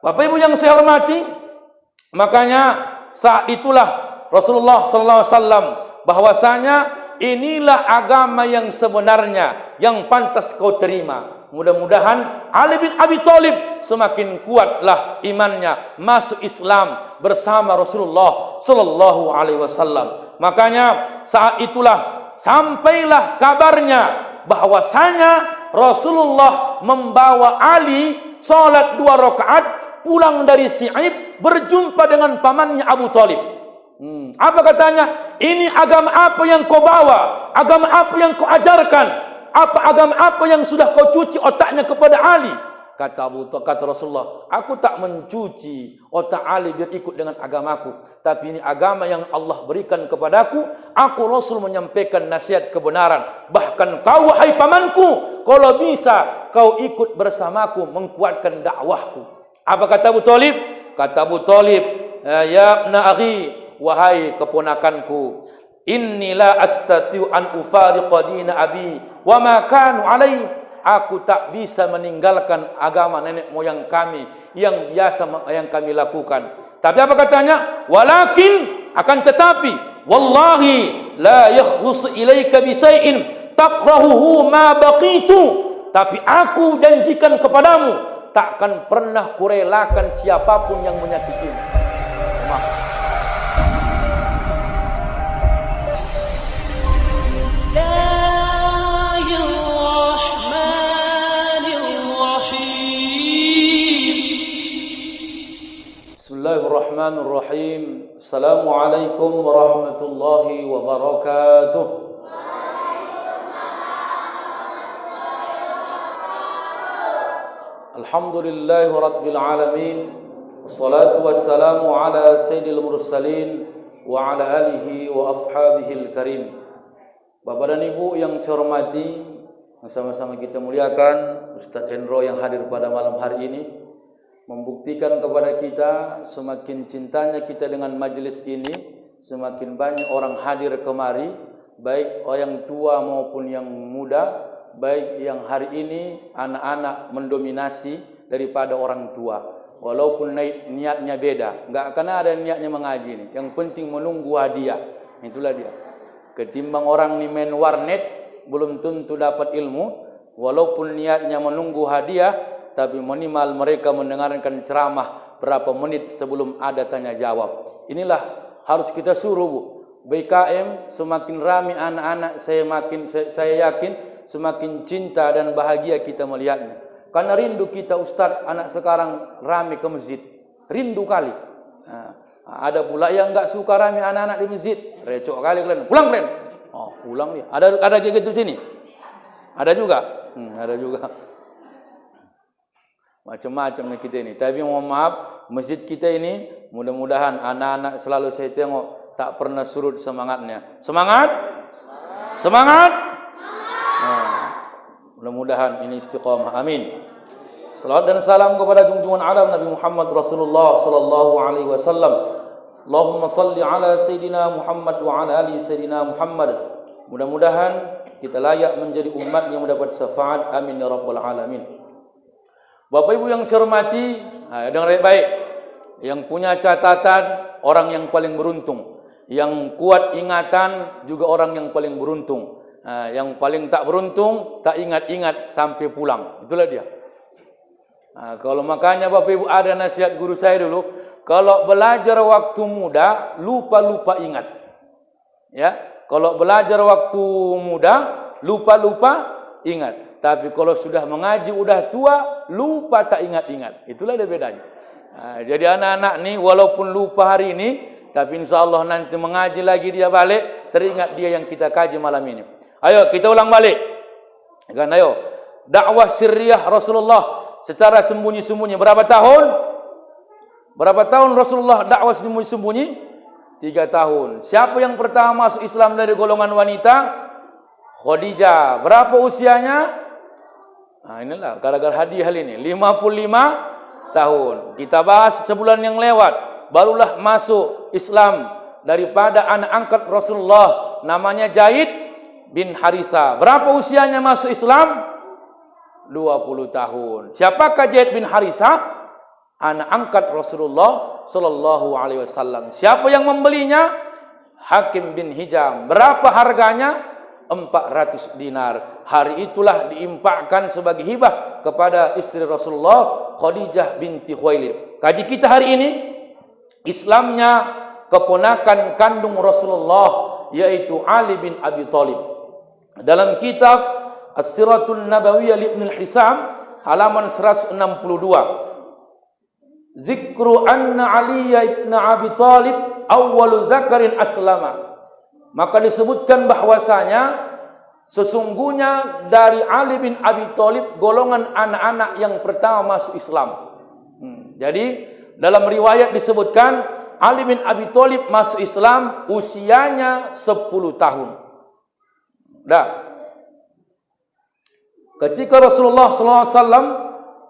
Bapak Ibu yang saya hormati, makanya saat itulah Rasulullah sallallahu alaihi wasallam bahwasanya inilah agama yang sebenarnya yang pantas kau terima. Mudah-mudahan Ali bin Abi Thalib semakin kuatlah imannya masuk Islam bersama Rasulullah sallallahu alaihi wasallam. Makanya saat itulah sampailah kabarnya bahwasanya Rasulullah membawa Ali salat 2 rakaat pulang dari Si'ib berjumpa dengan pamannya Abu Thalib. Apa katanya? Ini agama apa yang kau bawa? Agama apa yang kau ajarkan? Agama apa yang sudah kau cuci otaknya kepada Ali? Kata Rasulullah, aku tak mencuci otak Ali biar ikut dengan agamaku, tapi ini agama yang Allah berikan kepadaku. Aku Rasul menyampaikan nasihat kebenaran. Bahkan kau wahai pamanku, kalau bisa kau ikut bersamaku menguatkan dakwahku. Apa kata Abu Thalib? Kata Abu Thalib, ya ibna akhi, wahai keponakanku, inni la astatiu an ufariqa dina abi wa ma kanu alaihi. Aku tak bisa meninggalkan agama nenek moyang kami yang biasa yang kami lakukan. Tapi apa katanya? Walakin, akan tetapi, wallahi la yakhlusu ilaika bisai'in takrahuhu ma baqitu. Tapi aku janjikan kepadamu, takkan pernah kurelakan siapapun yang menyakitimu. Bismillahirrahmanirrahim. Assalamualaikum warahmatullahi wabarakatuh. Alhamdulillahi rabbil alamin. Wassalatu wassalamu ala sayyidil mursalin wa ala alihi wa ashabihil karim. Bapak dan Ibu yang saya hormati, sama-sama kita muliakan Ustaz Hendro yang hadir pada malam hari ini, membuktikan kepada kita semakin cintanya kita dengan majelis ini, semakin banyak orang hadir kemari, baik yang tua maupun yang muda, baik yang hari ini anak-anak mendominasi daripada orang tua. Walaupun niatnya beda, enggak akan ada niatnya mengaji ini. Yang penting menunggu hadiah. Itulah dia. Ketimbang orang ni main warnet belum tentu dapat ilmu, walaupun niatnya menunggu hadiah, tapi minimal mereka mendengarkan ceramah berapa menit sebelum ada tanya jawab. Inilah harus kita suruh, Bu. BKM semakin ramai anak-anak, saya yakin semakin cinta dan bahagia kita melihatnya. Karena rindu kita Ustaz, anak sekarang ramai ke masjid. Rindu kali. Ada pula yang enggak suka ramai anak-anak di masjid. Recok kali kalian. Pulang kalian. Oh, pulang dia. Ada gitu sini. Ada juga. Ada juga. Macam-macam kita ini. Tapi mohon maaf, masjid kita ini mudah-mudahan anak-anak selalu saya tengok tak pernah surut semangatnya. Semangat? Semangat? Mudah-mudahan ini istiqamah. Amin. Salawat dan salam kepada junjungan alam Nabi Muhammad Rasulullah sallallahu alaihi wasallam. Allahumma salli ala sayidina Muhammad wa ala ali sayidina Muhammad. Mudah-mudahan kita layak menjadi umat yang mendapat syafaat. Amin ya rabbal alamin. Bapak Ibu yang saya hormati, dengar baik-baik. Yang punya catatan orang yang paling beruntung. Yang kuat ingatan juga orang yang paling beruntung. Yang paling tak beruntung tak ingat-ingat sampai pulang. Itulah dia. Kalau makanya Bapak Ibu ada nasihat guru saya dulu, kalau belajar waktu muda lupa-lupa ingat. Ya, kalau belajar waktu muda lupa-lupa ingat. Tapi kalau sudah mengaji udah tua, lupa tak ingat-ingat. Itulah dia bedanya. Jadi anak-anak ni walaupun lupa hari ini, tapi insyaAllah nanti mengaji lagi dia balik, teringat dia yang kita kaji malam ini. Ayo kita ulang balik. Kan ayo. Dakwah sirriyah Rasulullah secara sembunyi-sembunyi berapa tahun? Berapa tahun Rasulullah dakwah sembunyi-sembunyi? 3 tahun. Siapa yang pertama masuk Islam dari golongan wanita? Khadijah. Berapa usianya? Inilah gara-gara hadiah ini 55 tahun. Kita bahas sebulan yang lewat, barulah masuk Islam daripada anak angkat Rasulullah namanya Zaid bin Harisa. Berapa usianya masuk Islam? 20 tahun. Siapakah Zaid bin Harisa? anak angkat Rasulullah sallallahu alaihi wasallam. Siapa yang membelinya? Hakim bin Hizam. Berapa harganya? 400 dinar. Hari itulah diimpakkan sebagai hibah kepada istri Rasulullah, Khadijah binti Khuwailid. Kaji kita hari ini, Islamnya keponakan kandung Rasulullah, yaitu Ali bin Abi Thalib. Dalam kitab As-Siratul Nabawiyah li Ibn al-Hisam, halaman 162, Zikru anna Ali ibn Abi Thalib awwalu zakarin aslama. Maka disebutkan bahwasanya sesungguhnya dari Ali bin Abi Thalib golongan anak-anak yang pertama masuk Islam. Jadi dalam riwayat disebutkan Ali bin Abi Thalib masuk Islam usianya 10 tahun. Dah. Ketika Rasulullah SAW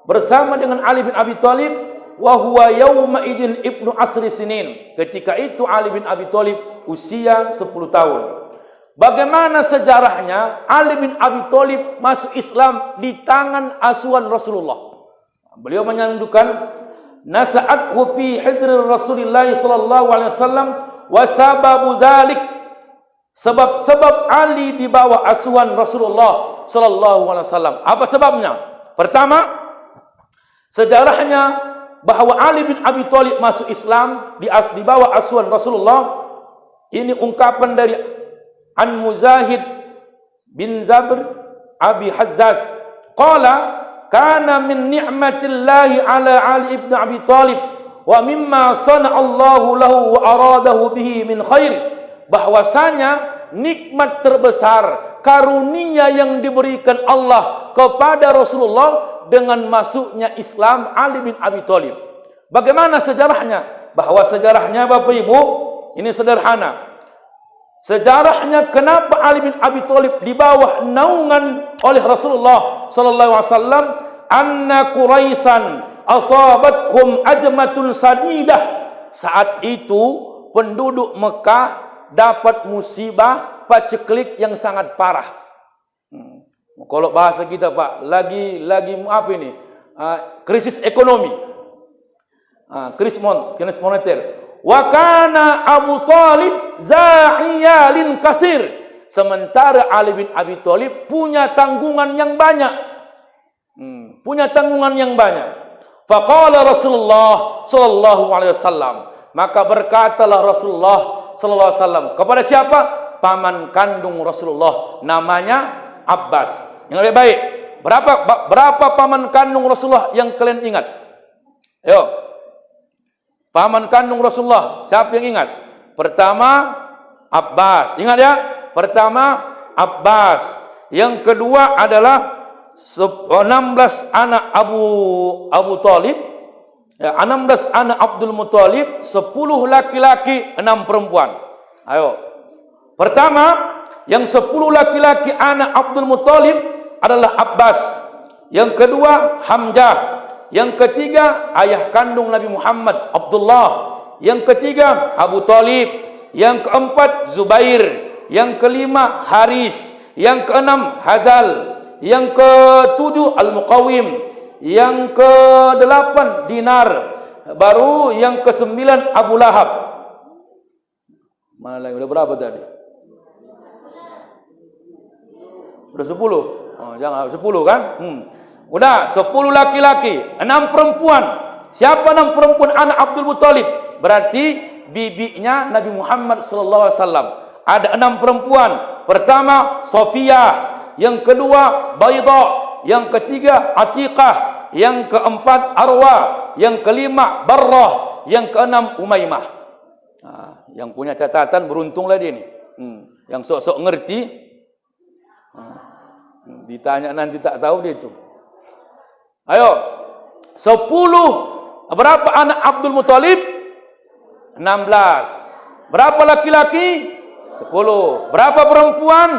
bersama dengan Ali bin Abi Thalib, wa huwa yawma idin ibnu asri sinin. Ketika itu Ali bin Abi Thalib usia 10 tahun. Bagaimana sejarahnya Ali bin Abi Thalib masuk Islam di tangan asuhan Rasulullah? Beliau menyanjungkan nasa'athu fi hijri Rasulullah sallallahu alaihi wasallam wa sababu dzalik. Sebab Ali di bawah asuhan Rasulullah sallallahu alaihi wasallam. Apa sebabnya? Pertama, sejarahnya bahwa Ali bin Abi Thalib masuk Islam di bawah asuhan Rasulullah. Ini ungkapan dari An Muzahid bin Zabr Abi Hazzaz. Qala kana min ni'matillahi ala Ali ibn Abi Thalib wa mimma sana'allahu lahu wa aradahu bihi min khair. Bahwasanya nikmat terbesar, karunia yang diberikan Allah kepada Rasulullah dengan masuknya Islam Ali bin Abi Thalib. Bagaimana sejarahnya? Bahwa sejarahnya Bapak Ibu ini sederhana. Sejarahnya kenapa Ali bin Abi Thalib di bawah naungan oleh Rasulullah sallallahu alaihi wasallam, anna Quraisyan asabathum ajmatun sadidah. Saat itu penduduk Mekah dapat musibah paceklik yang sangat parah. Kalau bahasa kita Pak, lagi apa ini? Krisis ekonomi. Krisis moneter. Wa kana Abu Thalib za'iyalin kasir. Sementara Ali bin Abi Thalib punya tanggungan yang banyak. Punya tanggungan yang banyak. Faqala Rasulullah sallallahu alaihi wasallam. Maka berkatalah Rasulullah sallallahu alaihi wasallam kepada siapa? Paman kandung Rasulullah, namanya Abbas. Yang lebih baik, berapa paman kandung Rasulullah yang kalian ingat? Ayo. Paman kandung Rasulullah, siapa yang ingat? Pertama, Abbas. Ingat ya? Pertama, Abbas. Yang kedua adalah 16 anak Abu Thalib. Ya, 16 anak Abdul Muthalib, 10 laki-laki, 6 perempuan. Ayo. Pertama, yang 10 laki-laki anak Abdul Muthalib adalah Abbas. Yang kedua, Hamzah. Yang ketiga, ayah kandung Nabi Muhammad, Abdullah. Yang ketiga, Abu Thalib. Yang keempat, Zubair. Yang kelima, Haris. Yang keenam, Hazal. Yang ketujuh, Al-Muqawim. Yang kedelapan, Dinar. Baru yang kesembilan, Abu Lahab. Mana lagi? Udah berapa tadi? Udah 10. Oh, jangan 10 kan? Udah 10 laki-laki, 6 perempuan. Siapa 6 perempuan anak Abdul Muthalib? Berarti bibinya Nabi Muhammad sallallahu alaihi wasallam. Ada 6 perempuan. Pertama Safiyah, yang kedua Baida, yang ketiga Atiqah, yang keempat Arwa, yang kelima Barrah, yang keenam Umaymah. Yang punya catatan beruntunglah dia ni. Yang sok-sok ngerti, ditanya nanti tak tahu dia itu. Ayo, 10. Berapa anak Abdul Muthalib? 16. Berapa laki-laki? 10. Berapa perempuan?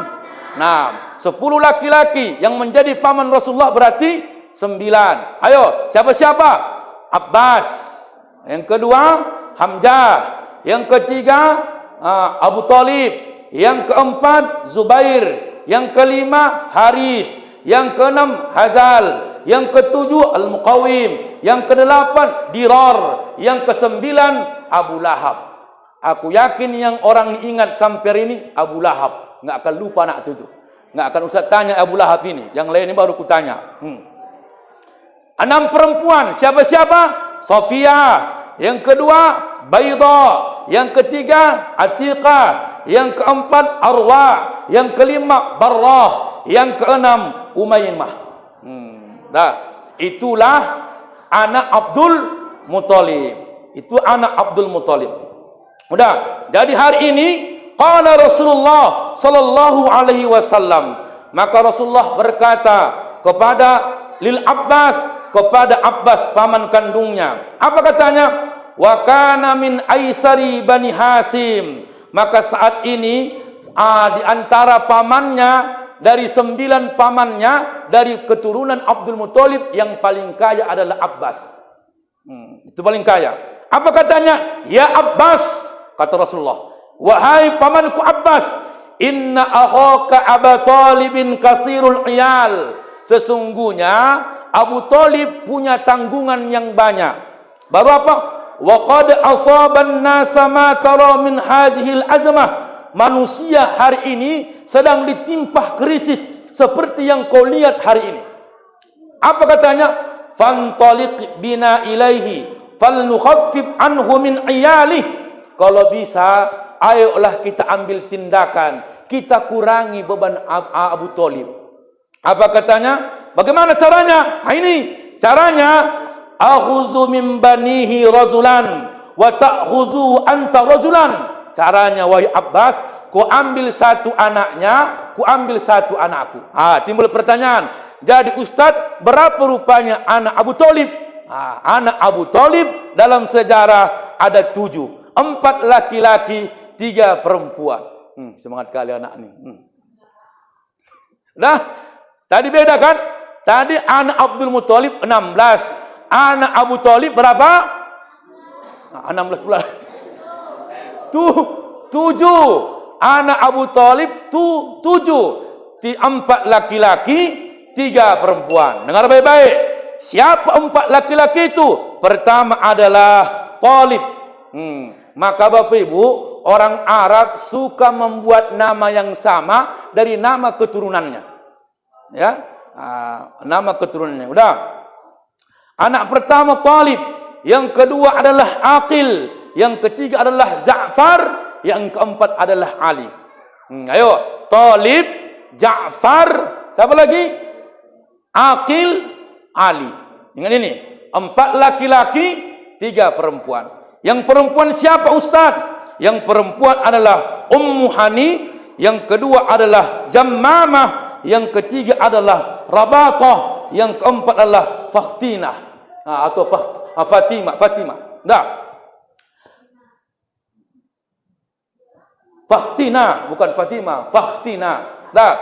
6. 10 laki-laki yang menjadi paman Rasulullah berarti 9. Ayo, siapa-siapa? Abbas. Yang kedua, Hamzah. Yang ketiga, Abu Thalib. Yang keempat, Zubair. Yang kelima, Haris. Yang keenam, Hazal. Yang ketujuh, Al-Muqawim. Yang ke-8 Dirar, yang ke-9 Abu Lahab. Aku yakin yang orang ingat sampai ini Abu Lahab, enggak akan lupa nak tu. Enggak akan usah tanya Abu Lahab ini. Yang lain ini baru kutanya. 6 perempuan, siapa-siapa? Safiyah. Yang kedua Baida. Yang ketiga Atiqah. Yang keempat Arwa. Yang kelima Barrah. Yang keenam Umaymah. Dah. Itulah anak Abdul Muthalib. Itu anak Abdul Muthalib. Udah. Jadi hari ini qala Rasulullah sallallahu alaihi wasallam, maka Rasulullah berkata kepada Lil Abbas, kepada Abbas paman kandungnya. Apa katanya? Wa kana min aisari Bani Hasim. Maka saat ini di antara pamannya, dari 9 pamannya, dari keturunan Abdul Muthalib, yang paling kaya adalah Abbas. Itu paling kaya. Apa katanya? Ya Abbas, kata Rasulullah, wahai pamanku Abbas, inna akhaka Aba Talibin kasirul iyal. Sesungguhnya Abu Talib punya tanggungan yang banyak. Baru apa? Wa qad asaban nasa ma tara min hadhil azmah. Manusia hari ini sedang ditimpa krisis seperti yang kau lihat hari ini. Apa katanya? Fantaliq bina ilaihi falnukhaffif anhu min iyalih. Kalau bisa, ayolah kita ambil tindakan, kita kurangi beban Abu Talib. Apa katanya? Bagaimana caranya? Ini caranya. Akhuzu min banihi rajulan wa ta'khuzu anta rajulan. Caranya, wahai Abbas, ku ambil satu anaknya, ku ambil satu anakku. Timbul pertanyaan. Jadi Ustaz, berapa rupanya anak Abu Talib? Anak Abu Talib dalam sejarah ada 7. 4 laki-laki, 3 perempuan. Semangat kali anak ini. Dah, tadi beda kan? Tadi anak Abdul Muthalib 16. Anak Abu Talib berapa? 16 pula. 7. Anak Abu Talib 7. 4 laki-laki, 3 perempuan. Dengar baik-baik. Siapa 4 laki-laki itu? Pertama adalah Talib. Maka Bapak Ibu, orang Arab suka membuat nama yang sama dari nama keturunannya. Ya, nama keturunannya. Udah. Anak pertama Talib, yang kedua adalah Aqil, yang ketiga adalah Ja'far, yang keempat adalah Ali. Ayo, Talib, Ja'far, siapa lagi? Aqil, Ali. Ingat ini, 4 laki-laki, 3 perempuan. Yang perempuan siapa Ustaz? Yang perempuan adalah Ummu Hani, yang kedua adalah Jammamah, yang ketiga adalah Rabatah, yang keempat adalah Fakhtinah atau Fatimah. Dah. Fakhtinah, bukan Fatimah, Fakhtinah. Dah.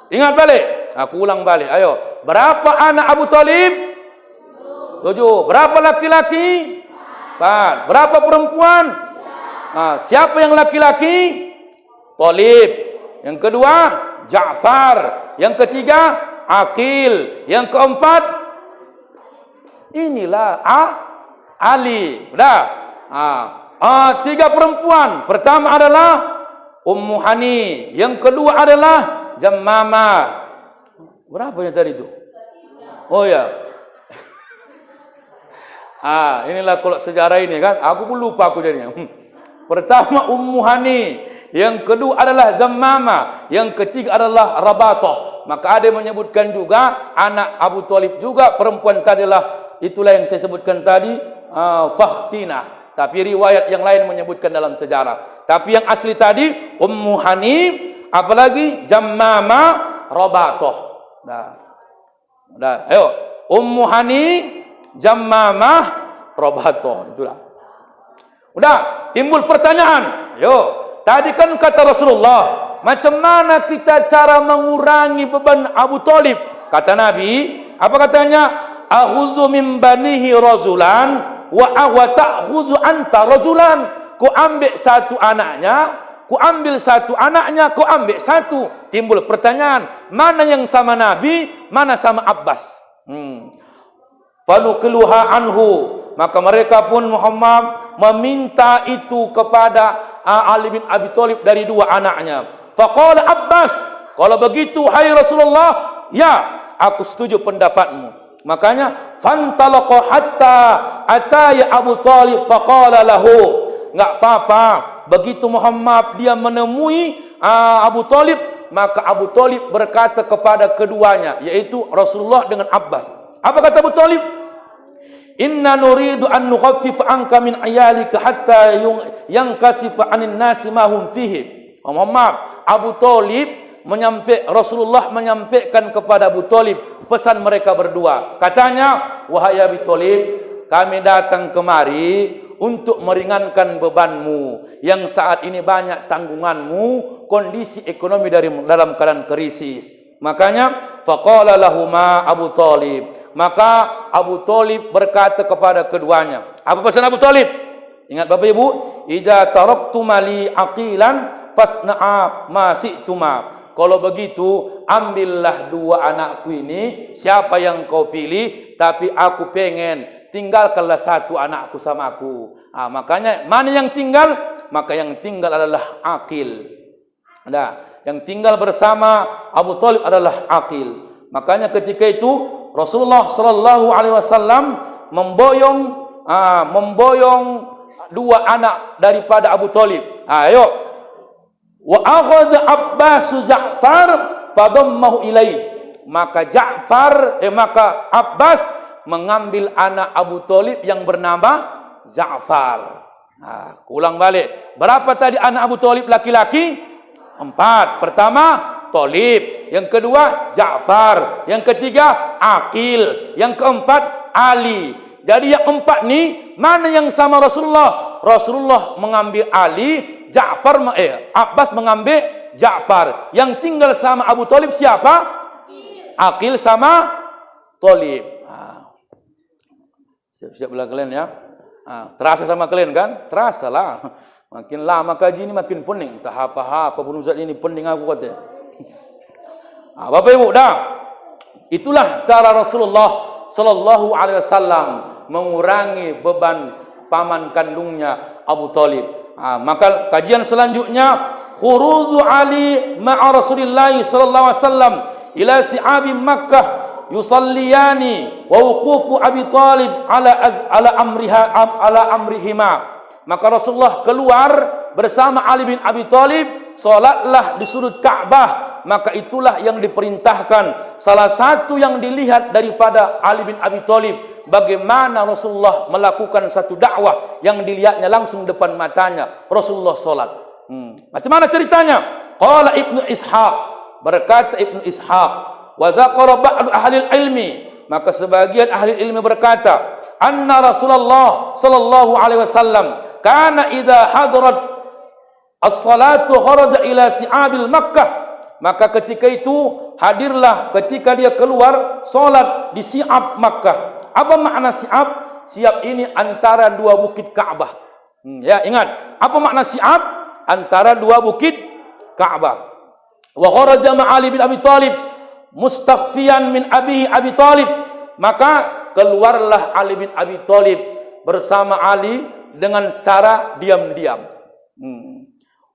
Ingat balik. Aku ulang balik. Ayo. Berapa anak Abu Talib? 7. Berapa laki-laki? 4. Berapa perempuan? Siapa yang laki-laki? Talib. Yang kedua Ja'far. Yang ketiga Aqil. Yang keempat inilah Ali. Udah. 3 perempuan. Pertama adalah Ummu Hani. Yang kedua adalah Jammamah. Berapa yang tadi itu? Oh ya. Inilah kalau sejarah ini kan. Aku pun lupa aku jadinya. Pertama Ummu Hani. Yang kedua adalah Jammamah. Yang ketiga adalah Rabatah. Maka ada yang menyebutkan juga anak Abu Talib juga perempuan tadi lah, itulah yang saya sebutkan tadi, Fakhtinah. Tapi riwayat yang lain menyebutkan dalam sejarah. Tapi yang asli tadi Ummu Hani, apalagi Jammamah, Rabatah. Dah. Ayo, Ummu Hani, Jammamah, Rabatah. Itulah. Udah, timbul pertanyaan. Yo, tadi kan kata Rasulullah, macam mana kita cara mengurangi beban Abu Talib? Kata Nabi, apa katanya? Akhuzu min banihi rajulan wa ta'khuzu anta rajulan. Ku ambil satu anaknya, ku ambil satu anaknya, ku ambil satu. Timbul pertanyaan, mana yang sama Nabi, mana sama Abbas? fanuqiluha anhu, maka mereka pun Muhammad meminta itu kepada Ali bin Abi Thalib dari dua anaknya. Faqala Abbas, kalau begitu hai Rasulullah, ya, aku setuju pendapatmu. Makanya fantalaqa hatta ataya Abu Thalib faqala lahu, enggak apa-apa. Begitu Muhammad dia menemui Abu Thalib, maka Abu Thalib berkata kepada keduanya, yaitu Rasulullah dengan Abbas. Apa kata Abu Thalib? Inna nuridu an nukhaffif anka min ayalika hatta yankasifa anin nasi ma hum fihi. Muhammad, Abu Thalib Rasulullah menyampaikan kepada Abu Thalib pesan mereka berdua. Katanya, wahai Abu Thalib, kami datang kemari untuk meringankan bebanmu yang saat ini banyak tanggunganmu, kondisi ekonomi dalam keadaan krisis. Makanya faqala lahuma Abu Thalib, maka Abu Thalib berkata kepada keduanya. Apa pesan Abu Thalib? Ingat Bapak Ibu, idza taraktuma li aqilan fasna'a ma si'tuma. Kalau begitu, ambillah dua anakku ini, siapa yang kau pilih, tapi aku pengen tinggalkanlah satu anakku sama aku. Makanya mana yang tinggal? Maka yang tinggal adalah Aqil. Nah, yang tinggal bersama Abu Thalib adalah Aqil. Makanya ketika itu Rasulullah sallallahu alaihi wasallam memboyong dua anak daripada Abu Thalib. Ayo. Wa akhadha Abbas Ja'far fadammahu ilaih. Maka maka Abbas mengambil anak Abu Thalib yang bernama Ja'far. Ulang balik. Berapa tadi anak Abu Thalib laki-laki? 4. Pertama Thalib, yang kedua Ja'far, yang ketiga Aqil, yang keempat Ali. Jadi yang 4 ni mana yang sama Rasulullah? Rasulullah mengambil Ali, Abbas mengambil Ja'far. Yang tinggal sama Abu Thalib siapa? Aqil sama Thalib. Siap-siap belah kalian ya. Terasa sama kalian kan? Terasa lah. Makin lama kaji ini makin pening. Tak apa-apa pun Ustaz ini pening aku kata. Bapak Ibu, dah. Itulah cara Rasulullah sallallahu alaihi wasallam mengurangi beban paman kandungnya Abu Thalib. Maka kajian selanjutnya, khuruzu Ali ma'a Rasulillah sallallahu alaihi wasallam ila si'abi Makkah yusalliyani wa wuqufu Abi Thalib ala amrihima. Maka Rasulullah keluar bersama Ali bin Abi Thalib, salatlah di sudut Ka'bah. Maka itulah yang diperintahkan. Salah satu yang dilihat daripada Ali bin Abi Thalib, bagaimana Rasulullah melakukan satu dakwah yang dilihatnya langsung depan matanya. Rasulullah salat. Macam mana ceritanya? Qala Ibnu Ishaq, berkata Ibnu Ishaq, wa dzakara ba'du ahli ilmi, maka sebagian ahli ilmi berkata, anna Rasulullah sallallahu alaihi wasallam kana idza hadarat as-salatu kharaja ila si'abil Makkah. Maka ketika itu hadirlah ketika dia keluar salat di Si'ab Makkah. Apa makna Si'ab? Si'ab ini antara dua bukit Ka'bah. Ya, ingat. Apa makna Si'ab? Antara dua bukit Ka'bah. Wa kharaja ma'ali bin Abi Thalib mustakhfiyan min abihi Abi Thalib. Maka keluarlah Ali bin Abi Thalib bersama Ali dengan cara diam-diam.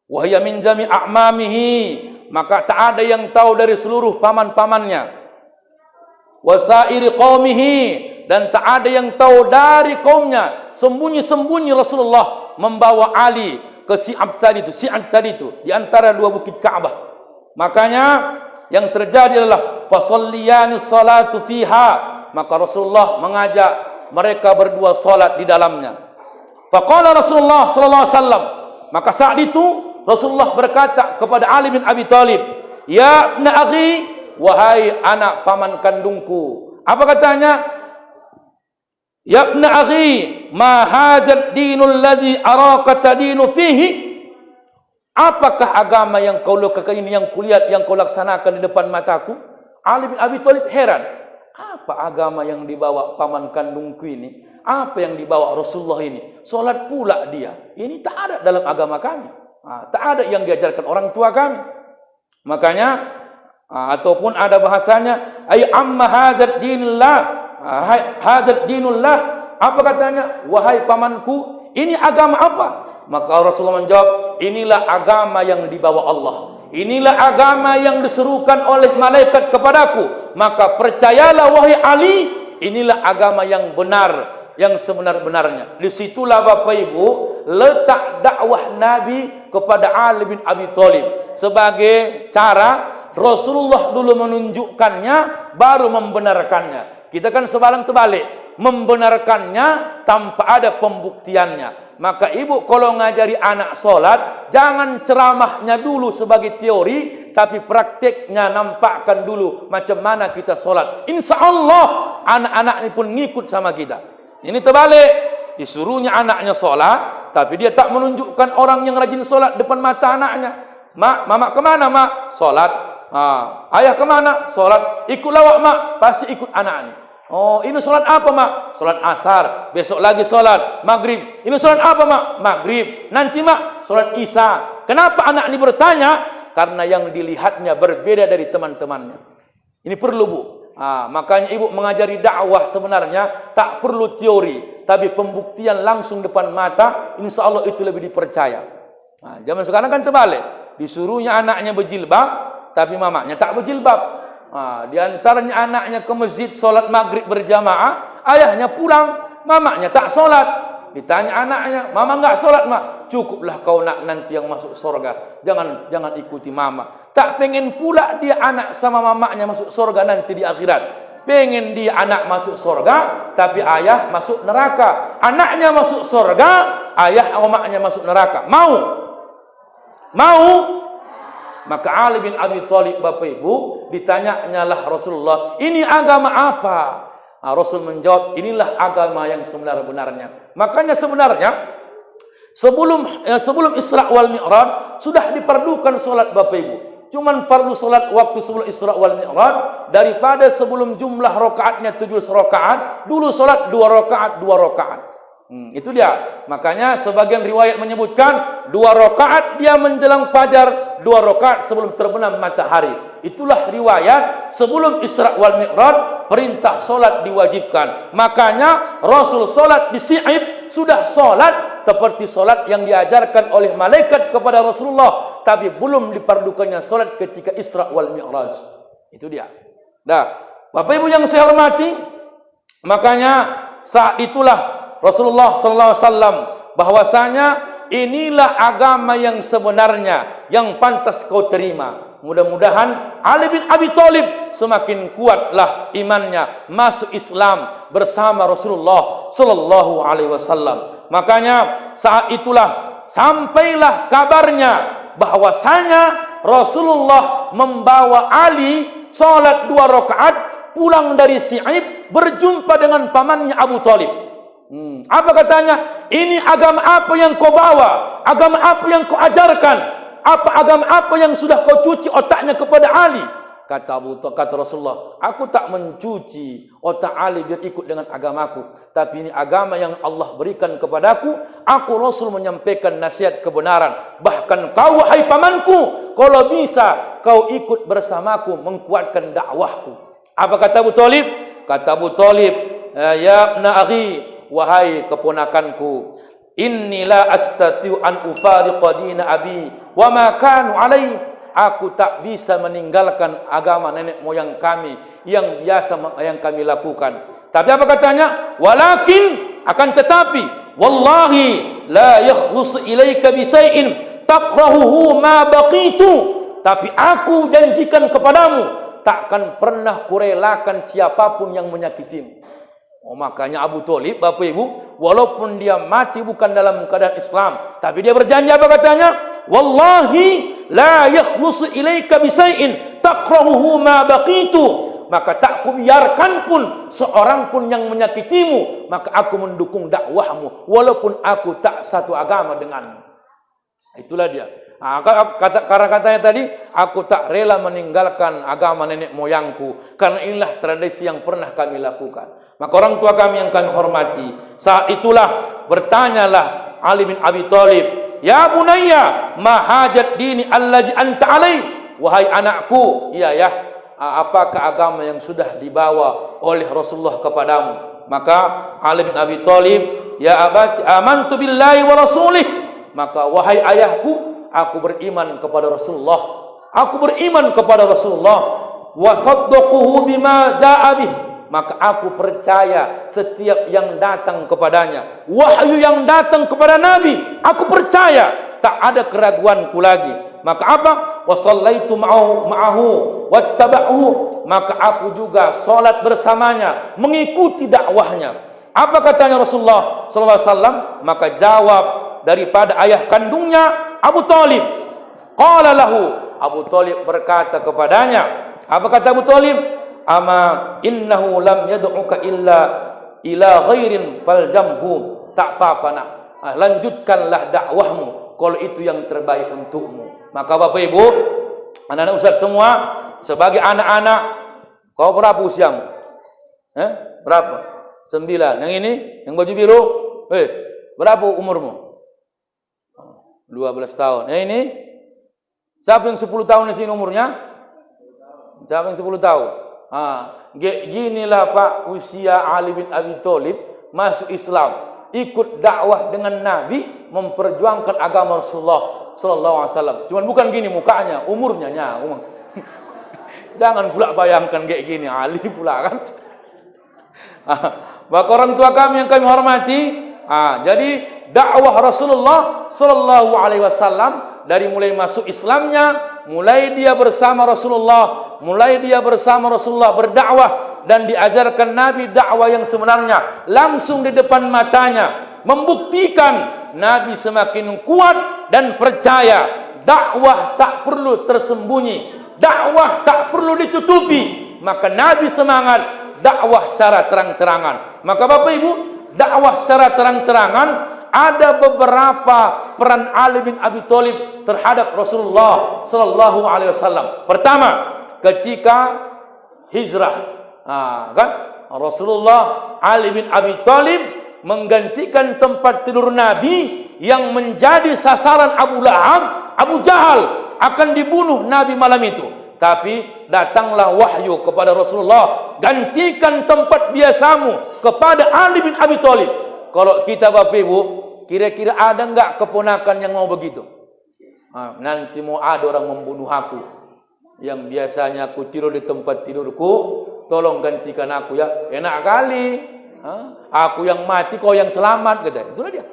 Wa hiya min jami' a'mamihi, maka tak ada yang tahu dari seluruh paman-pamannya. Wasairi qaumihi, dan tak ada yang tahu dari kaumnya. Sembunyi-sembunyi Rasulullah membawa Ali ke Si'ab tadi itu, di antara dua bukit Ka'bah. Makanya yang terjadi adalah fasalliyani salatu fiha, maka Rasulullah mengajak mereka berdua salat di dalamnya. Faqala Rasulullah sallallahu alaihi wasallam, maka saat itu Rasulullah berkata kepada Ali bin Abi Thalib, ya ibna akhi, wahai anak paman kandungku. Apa katanya? Ya ibna akhi, ma hadzal dinul ladzi araka tadinu fihi? Apakah agama yang kau lakukan ini, yang kulihat, yang kau laksanakan di depan mataku? Ali bin Abi Thalib heran. Apa agama yang dibawa paman kandungku ini? Apa yang dibawa Rasulullah ini? Solat pula dia. Ini tak ada dalam agama kami. Tak ada yang diajarkan orang tua kami. Makanya ataupun ada bahasanya ay amma hadzal dinillah, hadzal dinullah, apa katanya? Wahai pamanku, ini agama apa? Maka Rasulullah menjawab, inilah agama yang dibawa Allah. Inilah agama yang diserukan oleh malaikat kepadaku. Maka percayalah wahai Ali, inilah agama yang benar, yang sebenar-benarnya. Disitulah Bapak Ibu letak dakwah Nabi kepada Ali bin Abi Thalib. Sebagai cara Rasulullah dulu menunjukkannya, baru membenarkannya. Kita kan sebalang terbalik, membenarkannya tanpa ada pembuktiannya. Maka ibu kalau ngajari anak solat, jangan ceramahnya dulu sebagai teori, tapi prakteknya nampakkan dulu macam mana kita solat. Insya Allah anak-anak ini pun ngikut sama kita. Ini terbalik, disuruhnya anaknya solat, tapi dia tak menunjukkan orang yang rajin solat depan mata anaknya. Mak, mama kemana mak? Solat. Ayah kemana? Solat. Ikut lawak mak, pasti ikut anaknya. Oh, ini solat apa mak? Solat asar. Besok lagi solat maghrib. Ini solat apa mak? Maghrib. Nanti mak solat isya. Kenapa anak ini bertanya? Karena yang dilihatnya berbeda dari teman-temannya. Ini perlu bu. Makanya ibu mengajari dakwah sebenarnya tak perlu teori, tapi pembuktian langsung depan mata. Insya Allah itu lebih dipercaya. Zaman sekarang kan terbalik. Disuruhnya anaknya berjilbab, tapi mamanya tak berjilbab. Di antaranya anaknya ke masjid solat maghrib berjamaah, ayahnya pulang, mamanya tak solat. Ditanya anaknya, mama enggak solat mak? Cukuplah kau nak nanti yang masuk surga, jangan ikuti mama. Tak pengen pula dia anak sama mamanya masuk surga nanti di akhirat. Pengen dia anak masuk surga, tapi ayah masuk neraka. Anaknya masuk surga, ayah mamanya masuk neraka. Mau? Maka Ali bin Abi Thalib Bapak Ibu ditanya-nyalah Rasulullah, ini agama apa? Rasul menjawab, inilah agama yang sebenar-benarnya. Makanya sebenarnya sebelum Isra wal Mi'raj sudah diperlukan solat Bapak Ibu. Cuman fardu solat waktu sebelum Isra wal Mi'raj, daripada sebelum jumlah rakaatnya 17 rakaat, dulu solat 2 rakaat. Itu dia. Makanya sebagian riwayat menyebutkan 2 rakaat dia menjelang fajar, 2 rakaat sebelum terbenam matahari. Itulah riwayat sebelum Isra wal Mi'raj perintah solat diwajibkan. Makanya Rasul solat di Si'ib sudah solat seperti solat yang diajarkan oleh malaikat kepada Rasulullah, tapi belum diperlukannya solat ketika Isra wal Mi'raj. Itu dia. Bapak Ibu yang saya hormati, makanya saat itulah Rasulullah sallallahu alaihi wasallam bahwasanya inilah agama yang sebenarnya yang pantas kau terima. Mudah-mudahan Ali bin Abi Thalib semakin kuatlah imannya, masuk Islam bersama Rasulullah sallallahu alaihi wasallam. Makanya saat itulah sampailah kabarnya bahwasanya Rasulullah membawa Ali salat 2 rakaat pulang dari Si'ib berjumpa dengan pamannya Abu Thalib. Apa katanya? Ini agama apa yang kau bawa? Agama apa yang kau ajarkan? Agama apa yang sudah kau cuci otaknya kepada Ali? Kata Rasulullah, aku tak mencuci otak Ali biar ikut dengan agamaku, tapi ini agama yang Allah berikan kepadaku. Aku Rasul menyampaikan nasihat kebenaran. Bahkan kau wahai pamanku, kalau bisa kau ikut bersamaku menguatkan dakwahku. Apa kata Abu Thalib? Kata Abu Thalib, ya ibna akhi, wahai keponakanku, inni la astatiu an ufariqa dina abi wa ma kanu alai. Aku tak bisa meninggalkan agama nenek moyang kami yang biasa yang kami lakukan. Tapi apa katanya? Walakin, akan tetapi, wallahi la yakhlus ilaika bisai'in takrahuhu ma baqitu. Tapi aku janjikan kepadamu, takkan pernah kurelakan siapapun yang menyakitimu. Makanya Abu Thalib Bapak Ibu, walaupun dia mati bukan dalam keadaan Islam, tapi dia berjanji apa katanya? Wallahi la yakhlusu ilaika bisai'in takrahuhu ma baqitu. Maka tak kubiarkan pun seorang pun yang menyakitimu, maka aku mendukung dakwahmu walaupun aku tak satu agama denganmu. Itulah dia. Karena katanya tadi, aku tak rela meninggalkan agama nenek moyangku, karena inilah tradisi yang pernah kami lakukan. Maka orang tua kami yang kami hormati, saat itulah bertanyalah Ali bin Abi Thalib, ya bunayya, ma hajat dini allazi anta alai. Wahai anakku, iya ya, apakah agama yang sudah dibawa oleh Rasulullah kepadamu? Maka Ali bin Abi Thalib, ya abati amantu billahi wa rasulih. Maka wahai ayahku, aku beriman kepada Rasulullah. Aku beriman kepada Rasulullah. Wa saddaquhu bima jaa bih. Maka aku percaya setiap yang datang kepadanya. Wahyu yang datang kepada Nabi, aku percaya. Tak ada keraguanku lagi. Maka apa? Wa sallaitu ma'ahu wattaba'hu. Maka aku juga salat bersamanya, mengikuti dakwahnya. Apa katanya Rasulullah sallallahu alaihi wasallam? Maka jawab daripada ayah kandungnya Abu Thalib. Qala lahu, Abu Thalib berkata kepadanya, apa kata Abu Thalib? Ama innahu lam yad'uka illa ila ghairin faljamhu. Tak apa-apa nak. Lanjutkanlah dakwahmu kalau itu yang terbaik untukmu. Maka Bapak Ibu, anak-anak ustaz semua, sebagai anak-anak, kau berapa usiamu? Berapa? 9. Yang ini, yang baju biru, berapa umurmu? 12 tahun. Yang ini, siapa yang 10 tahun di sini umurnya? Siapa yang 10 tahun? Ginilah Pak usia Ali bin Abi Thalib masuk Islam, ikut dakwah dengan Nabi, memperjuangkan agama Rasulullah sallallahu alaihi wasallam. Cuman bukan gini mukanya, umurnya umur. Jangan pula bayangkan kayak gini Ali pula kan. Maka orang tua kami yang kami hormati, jadi dakwah Rasulullah sallallahu alaihi wasallam dari mulai masuk Islamnya, mulai dia bersama Rasulullah berdakwah dan diajarkan Nabi dakwah yang sebenarnya langsung di depan matanya, membuktikan Nabi semakin kuat dan percaya. Dakwah tak perlu tersembunyi, dakwah tak perlu ditutupi. Maka Nabi semangat dakwah secara terang-terangan. Maka Bapak Ibu, dakwah secara terang-terangan, ada beberapa peran Ali bin Abi Thalib terhadap Rasulullah sallallahu alaihi wasallam. Pertama, ketika hijrah, kan Rasulullah, Ali bin Abi Thalib menggantikan tempat tidur Nabi yang menjadi sasaran Abu Lahab, Abu Jahal akan dibunuh Nabi malam itu. Tapi datanglah wahyu kepada Rasulullah, gantikan tempat biasamu kepada Ali bin Abi Thalib. Kalau kita Bapak Ibu, kira-kira ada enggak keponakan yang mau begitu? Nanti mau ada orang membunuh aku, yang biasanya aku tidur di tempat tidurku, tolong gantikan aku ya. Enak kali. Aku yang mati, kau yang selamat, kata. Itulah dia.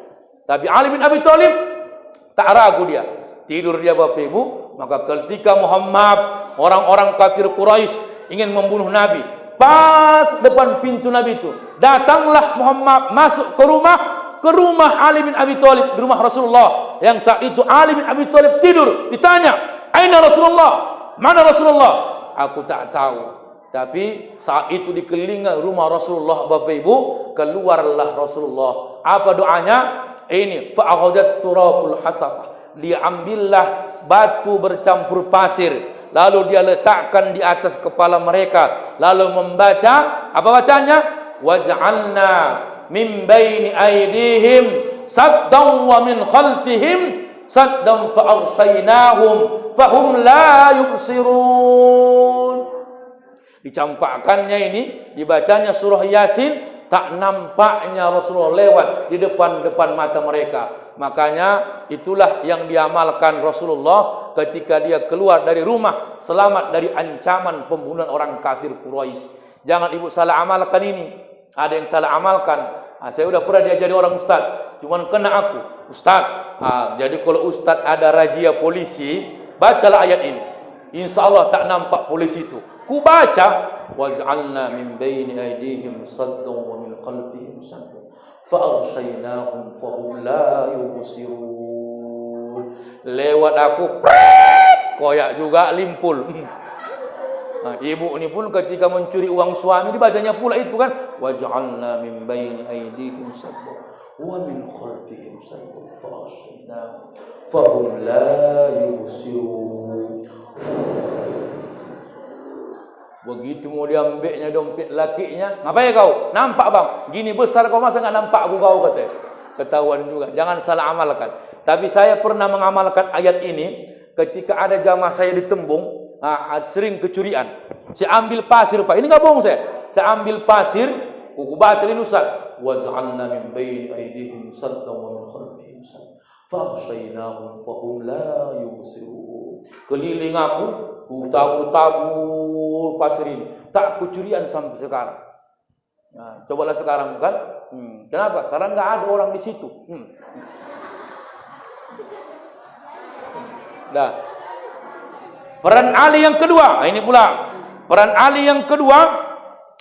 Tapi Ali bin Abi Thalib tak ragu dia. Tidur dia Bapak Ibu. Maka ketika Muhammad, orang-orang kafir Quraisy ingin membunuh Nabi, pas depan pintu Nabi itu, datanglah Muhammad masuk ke rumah Ali bin Abi Thalib, di rumah Rasulullah. Yang saat itu Ali bin Abi Thalib tidur. Ditanya, "Aina Rasulullah? Mana Rasulullah?" Aku tak tahu. Tapi saat itu dikelilingi rumah Rasulullah Bapak Ibu, keluarlah Rasulullah. Apa doanya? Ini, fa'akhadhat turaful hasafah. Diambillah batu bercampur pasir, lalu dia letakkan di atas kepala mereka, lalu membaca, apa bacanya? Waj'alna min baini aydihim saddan wa min khalfihim saddan fa'aghshaynahum fahum la yubsirun. Dicampakkannya ini, dibacanya surah Yasin, tak nampaknya Rasulullah lewat di depan mata mereka. Makanya itulah yang diamalkan Rasulullah ketika dia keluar dari rumah, selamat dari ancaman pembunuhan orang kafir Quraisy. Jangan ibu salah amalkan ini. Ada yang salah amalkan. Saya sudah pernah diajari orang ustaz, cuman kena aku. Ustaz, jadi kalau ustaz ada razia polisi, bacalah ayat ini. Insya Allah tak nampak polisi itu. Ku baca, waj'alna min baini aydihim saddan wa min khalfihim saddan fa'aghshaynahum fahum la yubsirun. Lewat aku, koyak juga limpul. Ibu ini pun ketika mencuri uang suami dibacanya pula itu kan, waj'alna min baini aydihim saddan wa min khalfihim saddan fa'aghshaynahum fahum la yubsirun. Begitu mau diambilnya dompet lakinya, ngapain kau? Nampak bang, gini besar kau, masa nggak nampak aku kau, kata. Ketahuan juga. Jangan salah amalkan. Tapi saya pernah mengamalkan ayat ini ketika ada jamaah saya di Tembung, sering kecurian. Saya ambil pasir, Pak. Ini enggak bohong saya. Saya ambil pasir, aku baca ini Ustaz. Wa ja'alna min baini aydihim saddan wa min khalfihim saddan. Fahsyainahum fahum la yubsirun. Keliling aku, ku tabur pasir ini. Tak kecurian sampai sekarang. Nah, cobalah sekarang kan. Kenapa? Karena enggak ada orang di situ. Nah, peran Ali yang kedua, ini pula peran Ali yang kedua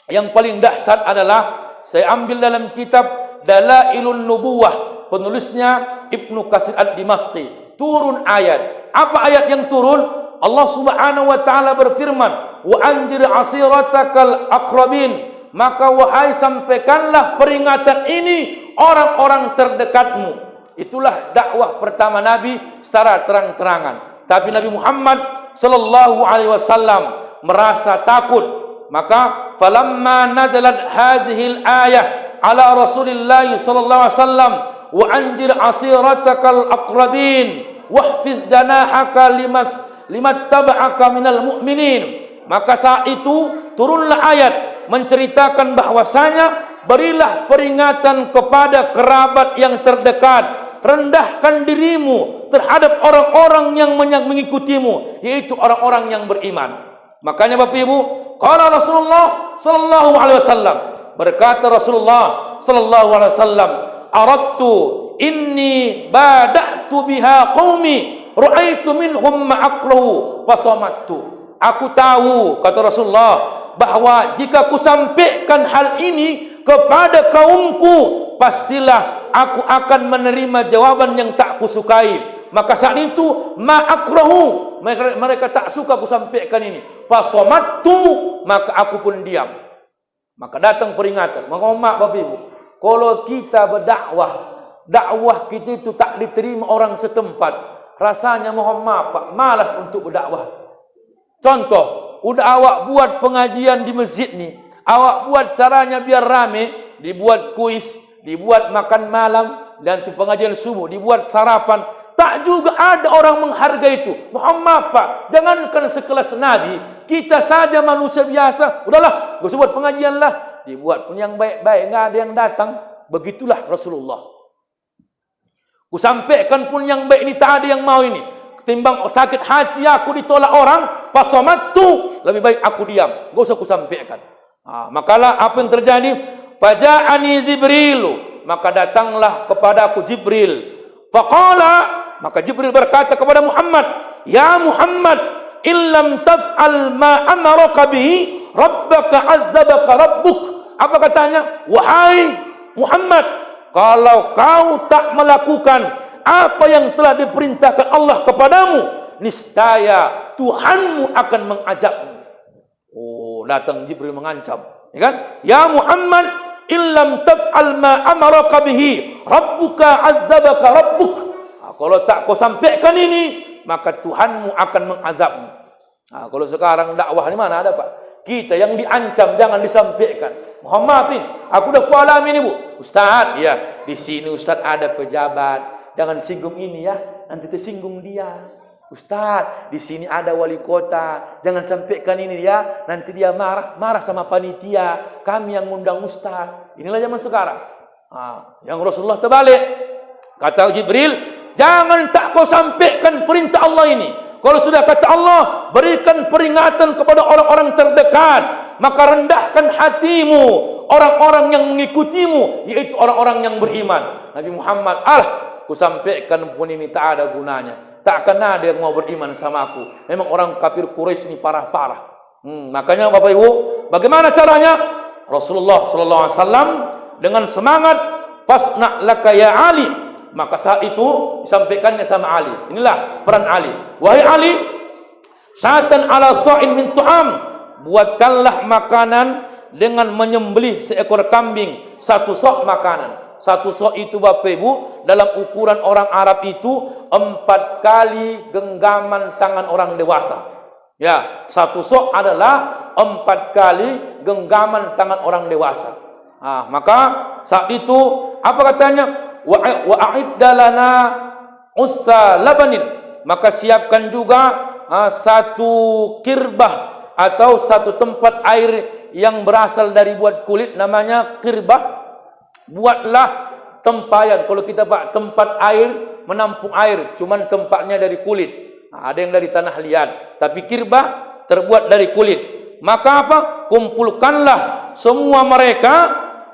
yang paling dahsyat adalah saya ambil dalam kitab Dalailun Nubuwah, penulisnya Ibnu Katsir Ad-Dimashqi. Turun ayat. Apa ayat yang turun? Allah Subhanahu wa taala berfirman, "Wa anjir ashiratakal aqrabin." Maka wahai sampaikanlah peringatan ini orang-orang terdekatmu. Itulah dakwah pertama Nabi secara terang-terangan. Tapi Nabi Muhammad sallallahu alaihi wasallam merasa takut. Maka falamma nazalat hadhil ayah ala Rasulillah sallallahu alaihi wasallam wa anjir ashiratakal aqrabin wahfiz janahaka limattaba'aka minal mu'minin. Maka saat itu turunlah ayat menceritakan bahwasanya berilah peringatan kepada kerabat yang terdekat, rendahkan dirimu terhadap orang-orang yang mengikutimu, yaitu orang-orang yang beriman. Makanya Bapak Ibu, qala Rasulullah sallallahu alaihi wasallam, berkata Rasulullah sallallahu alaihi wasallam, aradtu inni bada'tu biha qaumi ra'aitu minhum ma'aqrahu fasamattu. Aku tahu, kata Rasulullah, bahwa jika aku sampaikan hal ini kepada kaumku, pastilah aku akan menerima jawaban yang tak kusukai. Maka saat itu ma'akrahu, mereka tak suka aku sampaikan ini. Fasomattu, maka aku pun diam. Maka datang peringatan. Mohon maaf Bapak Ibu, kalau kita berdakwah, dakwah kita itu tak diterima orang setempat, rasanya mohon maaf Pak, malas untuk berdakwah. Contoh, udah awak buat pengajian di masjid nih, awak buat caranya biar rame, dibuat kuis, dibuat makan malam, dan tu pengajian subuh, dibuat sarapan, tak juga ada orang menghargai itu. Muhammad Pak, jangankan sekelas Nabi, kita saja manusia biasa, udahlah, gak usah buat pengajian lah, dibuat pun yang baik-baik, nggak ada yang datang. Begitulah Rasulullah. Kusampaikan pun yang baik ini, tak ada yang mau ini. Ketimbang sakit hati aku ditolak orang, fasomattu, lebih baik aku diam, gak usah aku sampaikan. Makalah apa yang terjadi? Faja'ani Jibrilu, maka datanglah kepada aku Jibril. Faqala, maka Jibril berkata kepada Muhammad, ya Muhammad, illam taf'al ma amaraka bihi rabbaka azzabaka rabbuk. Apa katanya? Wahai Muhammad, kalau kau tak melakukan apa yang telah diperintahkan Allah kepadamu, niscaya Tuhanmu akan mengazabmu. Oh, datang Jibril mengancam, ya kan? Ya Muhammad, illam taf'al ma amaraka bihi rabbuka azzabaka rabbuk. Kalau tak kau sampaikan ini, maka Tuhanmu akan mengazabmu. Kalau sekarang dakwah di mana ada Pak? Kita yang diancam jangan disampaikan. Muhammad, aku dah kualami ini Bu. Ustaz, ya, di sini Ustaz ada pejabat. Jangan singgung ini ya, nanti tersinggung dia. Ustaz, di sini ada wali kota, jangan sampaikan ini ya, nanti dia marah sama panitia. Kami yang ngundang Ustaz. Inilah zaman sekarang. Yang Rasulullah terbalik. Kata Jibril, jangan tak kau sampaikan perintah Allah ini. Kalau sudah kata Allah, berikan peringatan kepada orang-orang terdekat, maka rendahkan hatimu orang-orang yang mengikutimu, yaitu orang-orang yang beriman. Nabi Muhammad, ku sampaikan pun ini tak ada gunanya. Tak akan ada yang mau beriman sama aku. Memang orang kafir Quraisy ini parah-parah. Makanya Bapak Ibu, bagaimana caranya? Rasulullah sallallahu alaihi wasallam dengan semangat, fasna laka ya Ali. Maka saat itu disampaikannya sama Ali. Inilah peran Ali. Wahai Ali, syatan ala sa'in min tu'am, buatkanlah makanan dengan menyembelih seekor kambing, satu sok makanan. Satu sok itu Bapak Ibu, dalam ukuran orang Arab itu 4 kali genggaman tangan orang dewasa. Ya, satu sok adalah 4 kali genggaman tangan orang dewasa. Maka saat itu apa katanya? Wa a'idlana ussa labanin, maka siapkan juga 1 kirbah atau satu tempat air yang berasal dari buat kulit namanya qirbah. Buatlah tempayan. Kalau kita buat tempat air, menampung air, cuman tempatnya dari kulit. Ada yang dari tanah liat, tapi qirbah terbuat dari kulit. Maka apa? Kumpulkanlah semua mereka,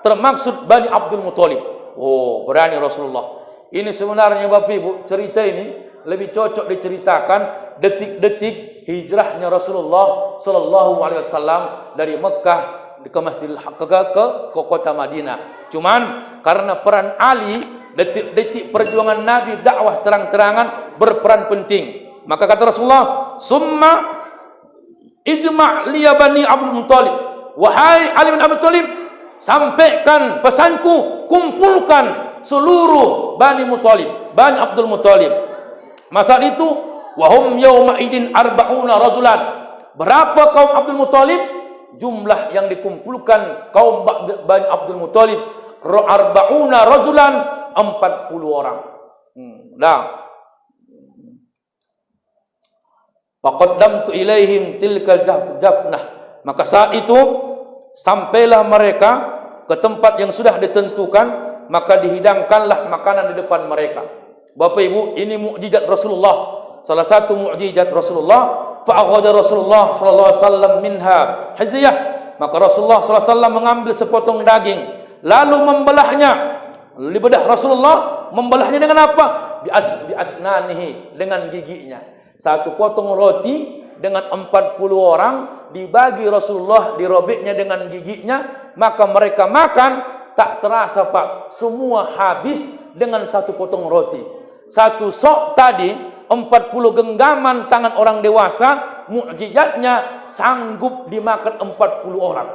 termaksud Bani Abdul Muthalib. Oh, berani Rasulullah. Ini sebenarnya Bapak Ibu, cerita ini lebih cocok diceritakan detik-detik hijrahnya Rasulullah sallallahu alaihi wasallam dari Mekah ke Masjidil ke kota Madinah. Cuman karena peran Ali, detik-detik perjuangan Nabi dakwah terang-terangan berperan penting. Maka kata Rasulullah, "Summa ijma' li Bani Abdul Muthalib." Wahai Ali bin Abi Thalib, sampaikan pesanku, kumpulkan seluruh Bani Muthalib, Bani Abdul Muthalib. Masa itu wahum yauma idin arba'una rajulan. Berapa kaum Abdul Muthalib? Jumlah yang dikumpulkan kaum Bani Abdul Muthalib arba'una rajulan, 40 orang. Nah, faqaddamtu ilaihim tilkal jafnah. Maka saat itu sampailah mereka ke tempat yang sudah ditentukan, maka dihidangkanlah makanan di depan mereka. Bapak Ibu, ini mukjizat Rasulullah. Salah satu mukjizat Rasulullah, fa'akhadha Rasulullah sallallahu alaihi wasallam minha hiziyah. Maka Rasulullah sallallahu alaihi wasallam mengambil sepotong daging, lalu membelahnya. Lidah Rasulullah membelahnya dengan apa? Bi asnanihi, dengan giginya. Satu potong roti dengan 40 orang dibagi Rasulullah, dirobeknya dengan giginya, maka mereka makan tak terasa Pak, semua habis dengan satu potong roti. Satu sok tadi 40 genggaman tangan orang dewasa, mukjizatnya sanggup dimakan 40 orang.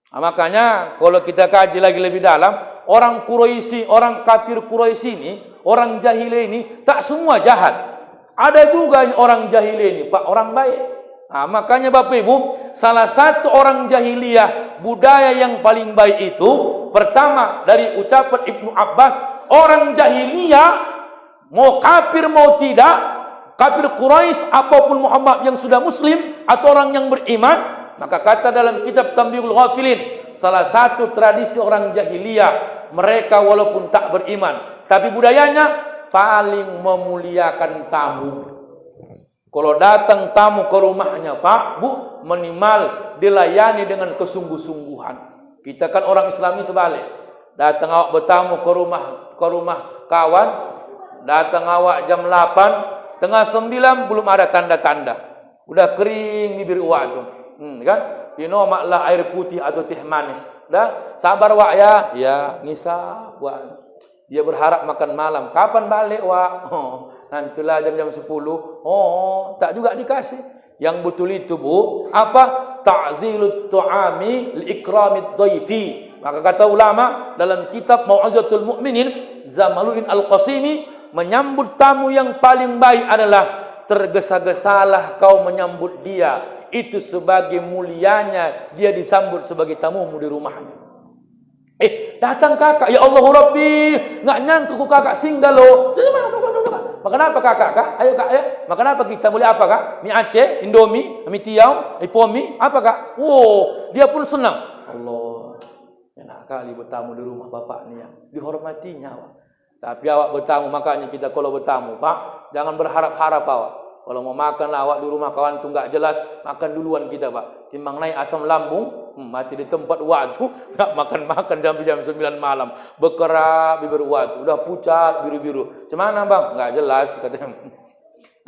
Nah, makanya kalau kita kaji lagi lebih dalam, orang Quraisy, orang kafir Quraisy ini, orang jahiliyah ini tak semua jahat. Ada juga orang jahiliyah ini, Pak, orang baik. Nah, makanya Bapak Ibu, salah satu orang jahiliyah budaya yang paling baik itu, pertama dari ucapan Ibnu Abbas, orang jahiliyah mau kafir mau tidak, kafir Quraisy apapun Muhammad yang sudah muslim atau orang yang beriman, maka kata dalam kitab Tanbihul Ghafilin, salah satu tradisi orang jahiliyah, mereka walaupun tak beriman, tapi budayanya paling memuliakan tamu. Kalau datang tamu ke rumahnya, Pak, Bu, minimal dilayani dengan kesungguh-sungguhan. Kita kan orang Islam itu balik. Datang awak bertamu ke rumah kawan, datang awak jam 8, tengah 9 belum ada tanda-tanda. Udah kering bibir awak tu. Kan? Minum maklah air putih atau teh manis. Dah, sabar wak ya. Ya, ngisap wak. Dia berharap makan malam. Kapan balik wak? Oh, nantilah jam-jam 10. Oh, tak juga dikasih. Yang betul itu, Bu, apa? Ta'zilut tu'ami li'ikramid dhaifi. Maka kata ulama dalam kitab Mau'izatul Mu'minin, Zamaluddin Al-Qasimi, menyambut tamu yang paling baik adalah tergesa-gesalah kau menyambut dia. Itu sebagai mulianya dia disambut sebagai tamumu di rumahnya. Datang kakak, ya Allah Rabbi, nggak nyangka ku kakak singgah loh. Makan apa kakak? Kak? Ayo kak ya. Makan apa kita? Boleh apa kak? Mie Aceh, Indomie, mie tiaw, ipomi, apa kak? Wow, dia pun senang. Allah, enak kali bertamu di rumah bapak ni ya. Dihormatinya awak. Tapi awak bertamu, makanya kita kalau bertamu, Pak, jangan berharap-harap awak. Kalau mau makan lah awak di rumah kawan tu nggak jelas, makan duluan kita, Pak. Timbang naik asam lambung, mati di tempat waktu, nak makan-makan jam 9 malam, berkerak bibir waktu, udah pucat biru-biru. Cemana bang? Nggak jelas katanya.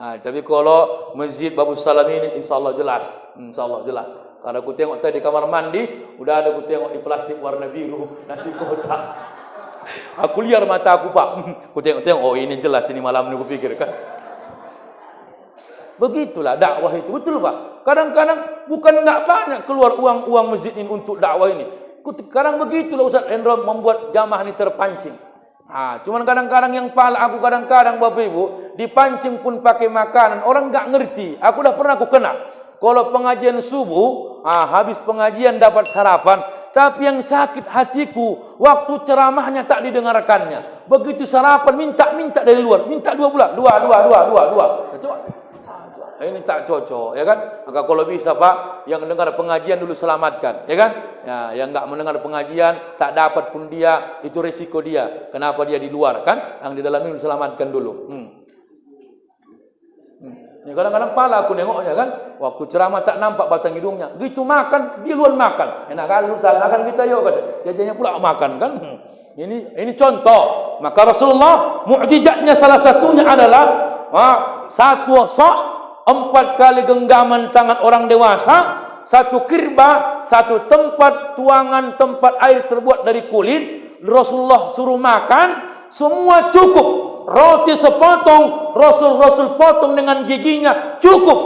Nah, tapi kalau masjid Babus Salam ini, insya Allah jelas, insya Allah jelas. Kalau aku tengok tadi di kamar mandi, udah ada aku tengok di plastik warna biru, nasi kotak. Aku liar mata aku, Pak. Aku tengok-tengok, oh ini jelas ini malam ni aku pikir kan. Begitulah dakwah itu, betul Pak. Kadang-kadang bukan enggak banyak keluar uang masjid ini untuk dakwah ini. Kadang begitulah Ustaz Hendro membuat jamaah ini terpancing. Cuman kadang-kadang yang pala aku kadang-kadang Bapak Ibu dipancing pun pakai makanan, orang enggak ngerti. Aku dah pernah aku kena. Kalau pengajian subuh, habis pengajian dapat sarapan, tapi yang sakit hatiku waktu ceramahnya tak didengarkannya. Begitu sarapan minta dari luar, minta 2 bulan, 2. Ini tak cocok, ya kan? Maka kalau bisa Pak, yang dengar pengajian dulu selamatkan, ya kan? Ya, yang enggak mendengar pengajian, tak dapat pun dia, itu risiko dia. Kenapa dia di luar, kan? Yang di dalam ini selamatkan dulu. Ini kadang-kadang pala aku nengoknya, kan? Waktu ceramah tak nampak batang hidungnya. Gitu makan, di luar makan. Enak kali Ustaz, makan kita yuk, kata. Jajannya pula makan, kan? Ini contoh. Maka Rasulullah, mukjizatnya salah satunya adalah satu sok, 4 kali genggaman tangan orang dewasa, 1 kirba, 1 tempat tuangan tempat air terbuat dari kulit. Rasulullah suruh makan, semua cukup. Roti sepotong, Rasul potong dengan giginya, cukup.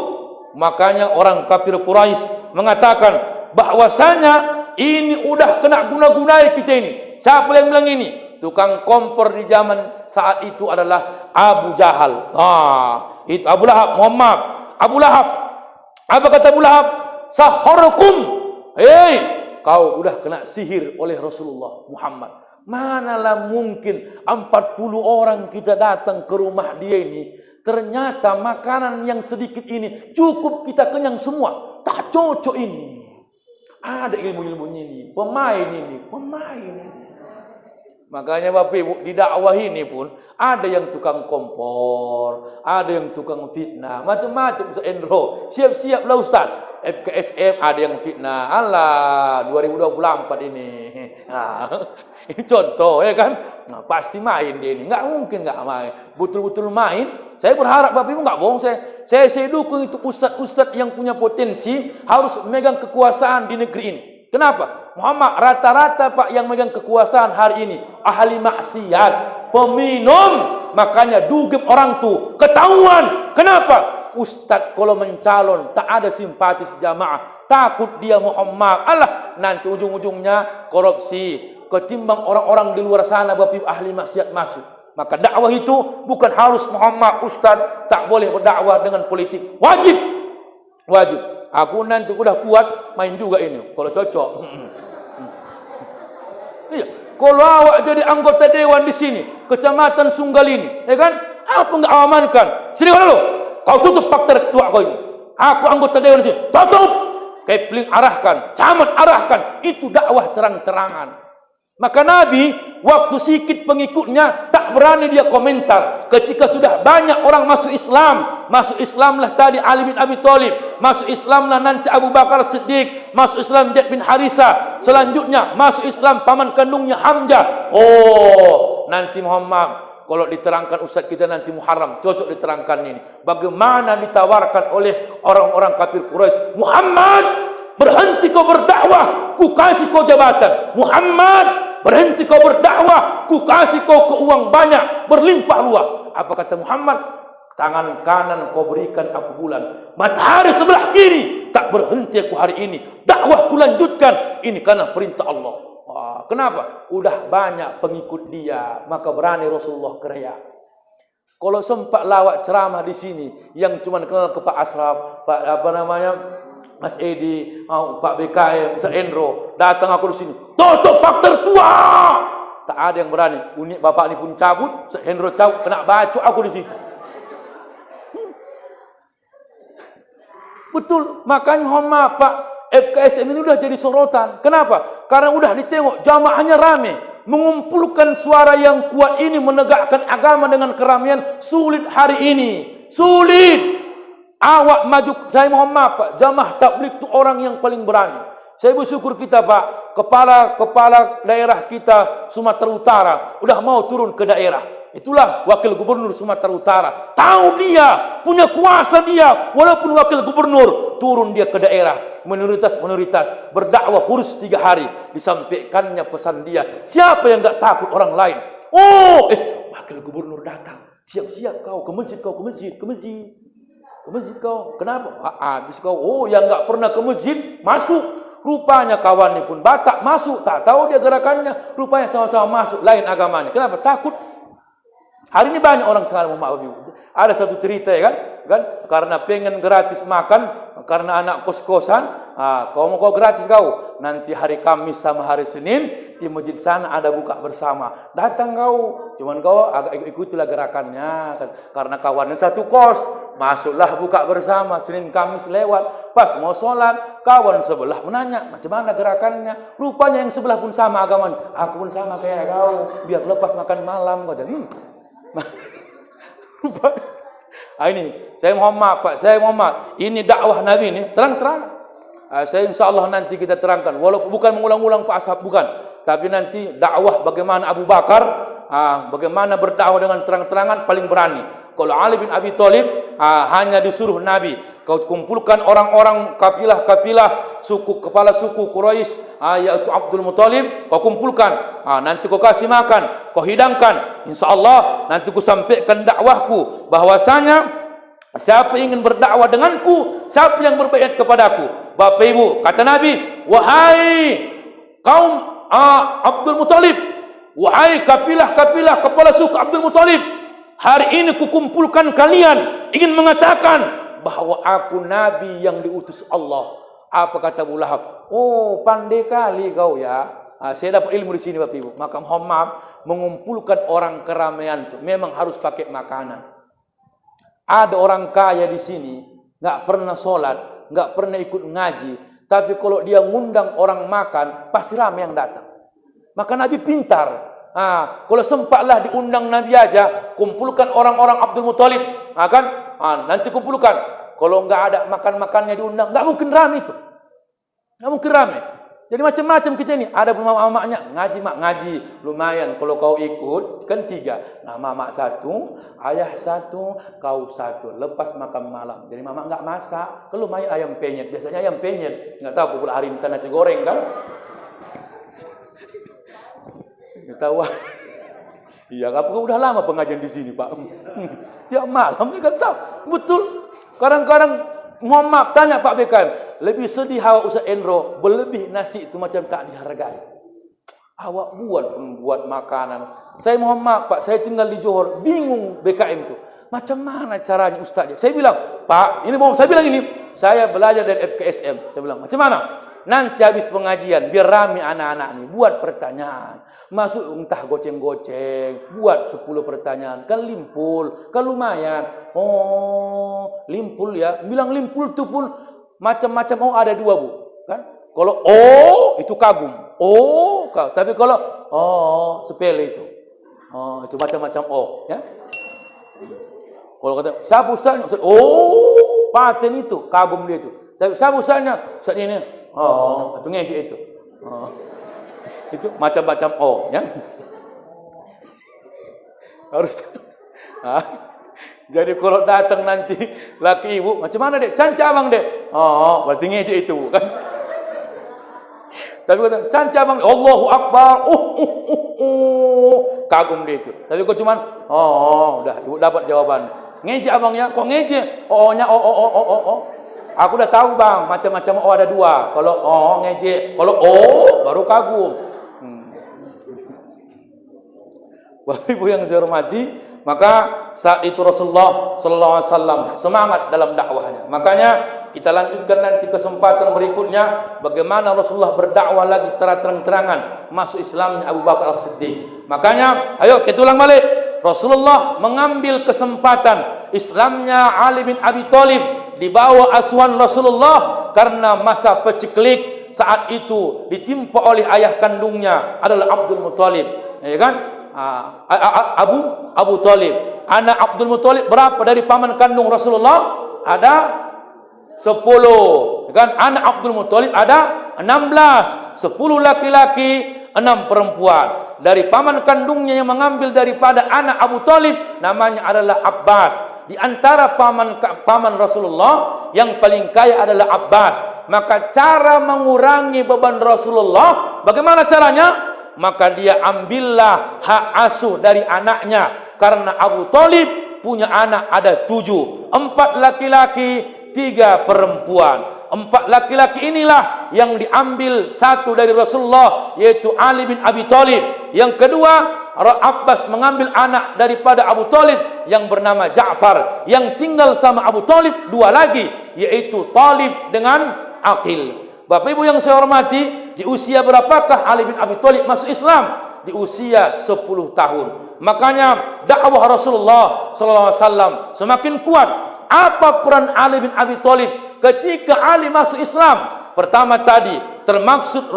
Makanya orang kafir Quraisy mengatakan bahwasanya ini udah kena guna-gunai kita ini. Siapa yang bilang ini? Tukang kompor di zaman saat itu adalah Abu Jahal. Itu Abu Lahab, mohon maaf. Abu Lahab. Apa kata Abu Lahab? Saharukum. Hei, kau udah kena sihir oleh Rasulullah Muhammad. Manalah mungkin 40 orang kita datang ke rumah dia ini, ternyata makanan yang sedikit ini cukup kita kenyang semua. Tak cocok ini. Ada ilmu-ilmunya ini, pemain ini. Makanya Bapak Ibu, di dakwah ini pun ada yang tukang kompor, ada yang tukang fitnah, macam-macam. Endro, siap-siaplah Ustaz. FKSM ada yang fitnah. Allah, 2024 ini. Ini contoh, ya kan? Pasti main dia ini. Enggak mungkin enggak main. Betul-betul main. Saya berharap Bapak Ibu enggak bohong saya dukung itu ustaz-ustaz yang punya potensi harus memegang kekuasaan di negeri ini. Kenapa? Muhammad rata-rata Pak yang megang kekuasaan hari ini ahli maksiat, peminum, makanya dugem orang tu ketahuan. Kenapa? Ustaz kalau mencalon tak ada simpatis jamaah, takut dia Muhammad. Allah, nanti ujung-ujungnya korupsi. Ketimbang orang-orang di luar sana Bapak Ibu ahli maksiat masuk. Maka dakwah itu bukan harus Muhammad Ustaz, tak boleh berdakwah dengan politik. Wajib. Aku nanti udah kuat main juga ini kalau cocok. Iya, kalau awak jadi anggota dewan di sini, Kecamatan Sunggal ini, ya kan? Apa enggak amankan? Sini dulu. Kau tutup faktor tua kau ini. Aku anggota dewan di sini. Tutup. Kepling arahkan, camat arahkan. Itu dakwah terang-terangan. Maka Nabi waktu sikit pengikutnya tak berani dia komentar. Ketika sudah banyak orang masuk Islamlah tadi Ali bin Abi Thalib, masuk Islamlah nanti Abu Bakar Siddiq, masuk Islam Zaid bin Harisah, selanjutnya masuk Islam paman kandungnya Hamzah. Oh, nanti Muhammad kalau diterangkan Ustaz kita nanti Muharram, cocok diterangkan ini. Bagaimana ditawarkan oleh orang-orang kafir Quraisy, Muhammad, berhenti kau berdakwah, ku kasih kau jabatan. Muhammad, berhenti kau berdakwah, ku kasih kau keuangan banyak, berlimpah ruah. Apa kata Muhammad? Tangan kanan kau berikan aku bulan, matahari sebelah kiri, tak berhenti aku hari ini. Dakwah ku lanjutkan, ini karena perintah Allah. Kenapa? Udah banyak pengikut dia, maka berani Rasulullah kerja. Kalau sempat lawak ceramah di sini, yang cuma kenal ke Pak Asraf, Pak Mas Edi, Pak BKM, Ustaz Endro, datang aku di sini. Tutup faktor tua. Tak ada yang berani. Unik bapak ni pun cabut, Ustaz Endro cabut, kena bacok aku di situ. Betul, makanya mohon maaf Pak, FKSM ini sudah jadi sorotan. Kenapa? Karena sudah ditengok jamaahnya rame, mengumpulkan suara yang kuat ini menegakkan agama dengan keramaian sulit hari ini. Sulit. Awak maju, saya mohon maaf Pak, jamaah tabligh itu orang yang paling berani. Saya bersyukur kita Pak, kepala daerah kita Sumatera Utara sudah mau turun ke daerah. Itulah wakil gubernur Sumatera Utara. Tahu dia, punya kuasa dia, walaupun wakil gubernur, turun dia ke daerah. Minoritas berdakwah kurus 3 hari, disampaikannya pesan dia. Siapa yang enggak takut orang lain? Oh, wakil gubernur datang. Siap-siap kau ke masjid, ke masjid kau. Kenapa? Habis kau. Oh, yang enggak pernah ke masjid masuk. Rupanya kawan ni pun Batak masuk, tak tahu dia gerakannya. Rupanya sama-sama masuk, lain agamanya. Kenapa? Takut. Hari ini banyak orang sekarang memaafkan. Ada satu cerita ya kan? Karena pengen gratis makan, karena anak kos-kosan, kau mau gratis kau. Nanti hari Kamis sama hari Senin di masjid sana ada buka bersama. Datang kau, cuman kau agak ikutilah gerakannya, karena kawannya satu kos. Masuklah buka bersama, Senin Kamis lewat. Pas mau sholat, kawan sebelah menanya, macam mana gerakannya? Rupanya yang sebelah pun sama agamanya. Aku pun sama kayak kau, biar lepas makan malam. Kata, ini, saya mohon maaf Pak, saya mohon maaf. Ini dakwah Nabi ini, terang-terang. Saya insyaAllah nanti kita terangkan. Walaupun bukan mengulang-ulang Pak Ashab, bukan. Tapi nanti dakwah bagaimana Abu Bakar, bagaimana berdakwah dengan terang-terangan paling berani. Kalau Ali bin Abi Thalib hanya disuruh Nabi, kau kumpulkan orang-orang kafilah-kafilah suku, kepala suku Quraisy, yaitu Abdul Muthalib, kau kumpulkan, nanti kau kasih makan, kau hidangkan, insyaallah nanti ku sampaikan dakwahku bahwasanya siapa ingin berdakwah denganku, siapa yang berbaiat kepadaku. Bapak Ibu, kata Nabi, wahai kaum Abdul Muthalib, wahai kafilah-kafilah kepala suku Abdul Muthalib, hari ini kukumpulkan kalian ingin mengatakan bahwa aku Nabi yang diutus Allah. Apa kata Abu Lahab? Oh, pandai kali kau ya. Saya dapat ilmu di sini Bapak Ibu. Maka mohon maaf, mengumpulkan orang keramaian itu memang harus pakai makanan. Ada orang kaya di sini, nggak pernah sholat, nggak pernah ikut ngaji, tapi kalau dia ngundang orang makan, pasti ramai yang datang. Maka Nabi pintar. Kalau sempatlah diundang Nabi aja, kumpulkan orang-orang Abdul Muthalib, nanti kumpulkan. Kalau nggak ada makan-makannya diundang, nggak mungkin ramai itu, nggak mungkin ramai. Jadi macam-macam kita ini. Ada mamak-mamaknya ngaji, mak ngaji, lumayan. Kalau kau ikut kan 3. Nah, mamak 1, ayah 1, kau 1. Lepas makan malam. Jadi mamak nggak masak, kalau lumayan ayam penyet. Biasanya ayam penyet. Nggak tahu pukul hari ini nasi goreng kan? Nggak tahu. Iya, apa udah lama pengajian di sini Pak? Tiap malam ni kan tahu. Betul. Kadang-kadang mohon maaf, tanya Pak BKM, lebih sedih awak Ustaz Endro, berlebih nasi itu macam tak dihargai. Awak buat makanan. Saya mohon maaf Pak, saya tinggal di Johor, bingung BKM itu. Macam mana caranya Ustaz? Saya bilang, Pak, ini saya bilang ini, saya belajar dari FKSM. Saya bilang, macam mana? Nanti habis pengajian, biar ramai anak-anak ini, buat pertanyaan. Masuk entah goceng-goceng, buat 10 pertanyaan. Kan limpul, kan lumayan. Oh, limpul ya. Bilang limpul itu pun macam-macam. Oh, ada 2 Bu. Kan? Kalau itu kagum. Tapi kalau sepele itu. Itu macam-macam ya. Kalau kata, siapa Ustaznya? Ustaz, paten itu, kagum dia itu. Tapi siapa Ustaznya? Ustaz ini. Itu ngejek itu. Itu macam-macam ya. Harus. Jadi kalau datang nanti laki ibu, macam mana dek? Canca abang dek. Berarti ngejek itu kan. Tapi kata canca abang, Allahu Akbar. Kagum dia itu. Tapi kau cuman udah ibu dapat jawaban. Ngejek abangnya, kok ngejek? nya Aku dah tahu bang, macam-macam ada 2. Kalau ngejek, kalau baru kagum. Bapak Ibu yang saya hormati, maka saat itu Rasulullah sallallahu alaihi wasallam semangat dalam dakwahnya. Makanya kita lanjutkan nanti kesempatan berikutnya bagaimana Rasulullah berdakwah lagi secara terang-terangan masuk Islamnya Abu Bakar As-Siddiq. Makanya ayo kita ulang balik. Rasulullah mengambil kesempatan Islamnya Ali bin Abi Thalib di bawah asuhan Rasulullah karena masa peceklik saat itu ditimpa oleh ayah kandungnya adalah Abdul Muthalib, ya kan? Abu Thalib. Anak Abdul Muthalib berapa dari paman kandung Rasulullah? Ada 10, ya kan? Anak Abdul Muthalib ada 16, 10 laki-laki, 6 perempuan. Dari paman kandungnya yang mengambil daripada anak Abu Thalib namanya adalah Abbas. Di antara paman Rasulullah yang paling kaya adalah Abbas. Maka cara mengurangi beban Rasulullah, bagaimana caranya? Maka dia ambillah hak asuh dari anaknya. Karena Abu Thalib punya anak ada 7, 4 laki-laki, 3 perempuan. 4 laki-laki inilah yang diambil 1 dari Rasulullah, yaitu Ali bin Abi Thalib. Yang kedua, Abbas mengambil anak daripada Abu Thalib yang bernama Ja'far. Yang tinggal sama Abu Thalib 2 lagi, yaitu Talib dengan Aqil. Bapak Ibu yang saya hormati, di usia berapakah Ali bin Abi Thalib masuk Islam? Di usia 10 tahun. Makanya dakwah Rasulullah sallallahu alaihi wasallam semakin kuat. Apa peran Ali bin Abi Thalib ketika Ali masuk Islam? Pertama tadi, termaksud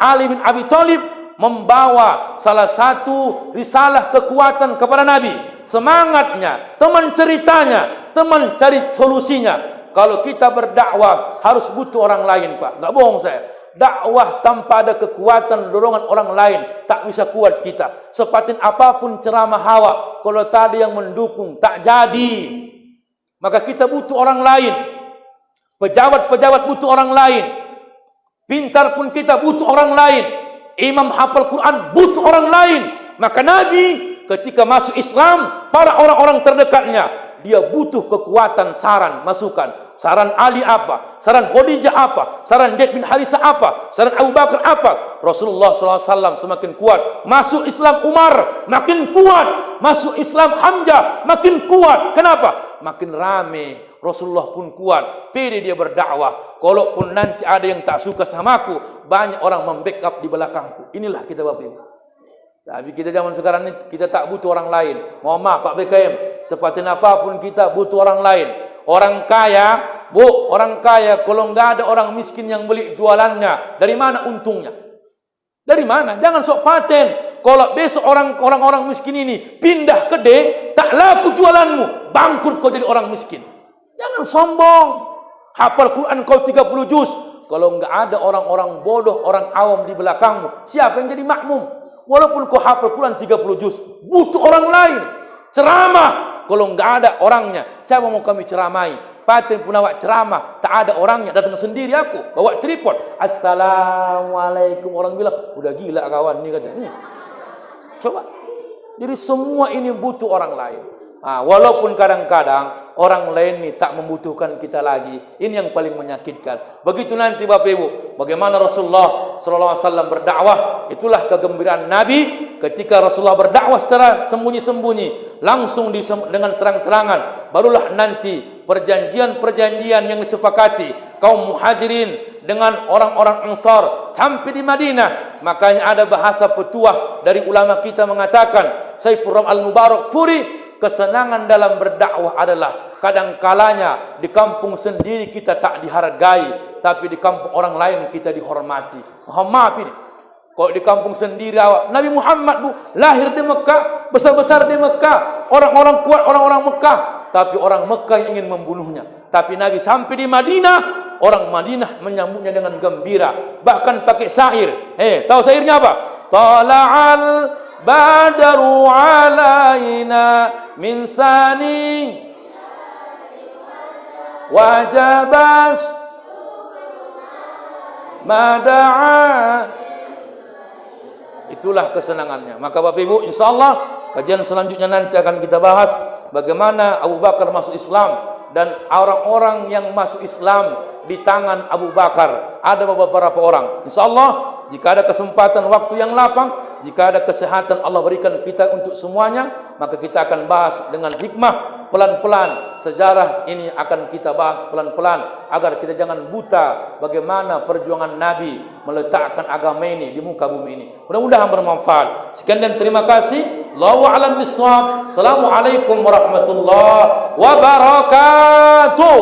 Ali bin Abi Thalib membawa salah satu risalah kekuatan kepada Nabi. Semangatnya, teman ceritanya, teman cari solusinya. Kalau kita berdakwah harus butuh orang lain, Pak. Enggak bohong saya. Dakwah tanpa ada kekuatan dorongan orang lain tak bisa kuat kita. Sepatin apapun ceramah hawa, kalau tadi yang mendukung tak jadi. Maka kita butuh orang lain. Pejabat-pejabat butuh orang lain. Pintar pun kita butuh orang lain. Imam hafal Quran butuh orang lain. Maka Nabi ketika masuk Islam, para orang-orang terdekatnya, dia butuh kekuatan saran, masukan. Saran Ali apa? Saran Khadijah apa? Saran Zaid bin Harisah apa? Saran Abu Bakar apa? Rasulullah SAW semakin kuat. Masuk Islam Umar makin kuat. Masuk Islam Hamzah makin kuat. Kenapa? Makin rame. Rasulullah pun kuat. Pede dia berdakwah. Kalaupun nanti ada yang tak suka sama aku, banyak orang membackup di belakangku. Inilah kita Bapak Ibu. Tapi kita zaman sekarang ini kita tak butuh orang lain. Mohon maaf Pak BKM, seperti apapun kita butuh orang lain. Orang kaya, orang kaya kalau enggak ada orang miskin yang beli jualannya, dari mana untungnya? Dari mana? Jangan sok paten. Kalau besok orang-orang miskin ini pindah ke D, tak laku jualanmu, bangkrut kau jadi orang miskin. Jangan sombong. Hafal Quran kau 30 juz, kalau enggak ada orang-orang bodoh, orang awam di belakangmu, siapa yang jadi makmum? Walaupun kau hafal Quran 30 juz, butuh orang lain. Ceramah, kalau enggak ada orangnya, siapa mau kami ceramai? Paten pun awak ceramah, tak ada orangnya, datang sendiri aku, bawa tripod. Assalamualaikum. Orang bilang, udah gila kawan ni kata. Coba. Jadi semua ini butuh orang lain. Walaupun kadang-kadang orang lain ni tak membutuhkan kita lagi. Ini yang paling menyakitkan. Begitu nanti Bapak Ibu, bagaimana Rasulullah SAW berdakwah, itulah kegembiraan Nabi ketika Rasulullah berdakwah secara sembunyi-sembunyi, langsung dengan terang-terangan. Barulah nanti perjanjian-perjanjian yang disepakati kaum Muhajirin dengan orang-orang Ansar sampai di Madinah. Makanya ada bahasa petuah dari ulama kita mengatakan, Saifur Ram Al-Mubarak Furi, kesenangan dalam berdakwah adalah kadang-kalanya di kampung sendiri kita tak dihargai, tapi di kampung orang lain kita dihormati. Mohon maaf ini. Kalau di kampung sendiri awak, Nabi Muhammad lahir di Mekah, besar-besar di Mekah, orang-orang kuat, orang-orang Mekah, tapi orang Mekah yang ingin membunuhnya. Tapi Nabi sampai di Madinah, orang Madinah menyambutnya dengan gembira, bahkan pakai syair. Tahu syairnya apa? Tala'al badaru alaina min sani wajabas mada'a. Itulah kesenangannya. Maka Bapak Ibu, insyaAllah kajian selanjutnya nanti akan kita bahas bagaimana Abu Bakar masuk Islam dan orang-orang yang masuk Islam di tangan Abu Bakar. Ada beberapa orang. InsyaAllah jika ada kesempatan waktu yang lapang, jika ada kesehatan Allah berikan kita untuk semuanya, maka kita akan bahas dengan hikmah pelan-pelan. Sejarah ini akan kita bahas pelan-pelan agar kita jangan buta bagaimana perjuangan Nabi meletakkan agama ini di muka bumi ini. Mudah-mudahan bermanfaat. Sekian dan terima kasih. Allahu a'lam bishawab. Assalamualaikum warahmatullahi wabarakatuh.